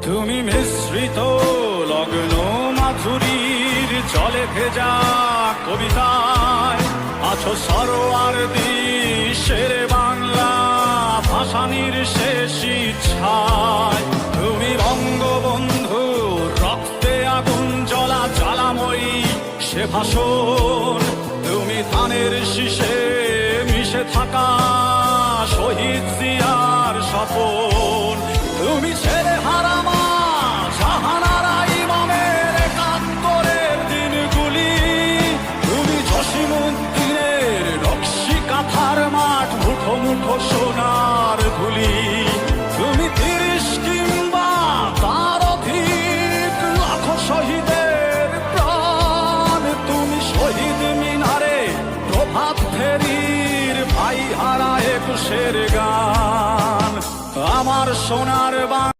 তুমি মিশ্রিত লগ্ন মাধুরীর জলে ভেজা কবিতায় আছো সরোয়ার্দী শেরে বাংলা ভাসানির শেষ ইচ্ছায়। তুমি বঙ্গবন্ধু রক্তে আগুন জ্বলা জ্বালাময়ী সে ভাষণ। তুমি ধানের শীষে মিশে থাকা শহীদ জিয়ার স্বপন। তুমি ছেলে হারামা জাহানারা ইমামের একাত্তরের দিনগুলি। তুমি জসিমউদ্দিনের নকশি কাঁথার মাঠ মুঠো মুঠো সোনার ধুলি। তুমি ৩০ কিংবা তার অধিক লাখো শহীদের প্রাণ। তুমি শহীদ মিনারে প্রভাত ফেরির ভাই হারা ২১-এর গান। আমার সোনার বাংলা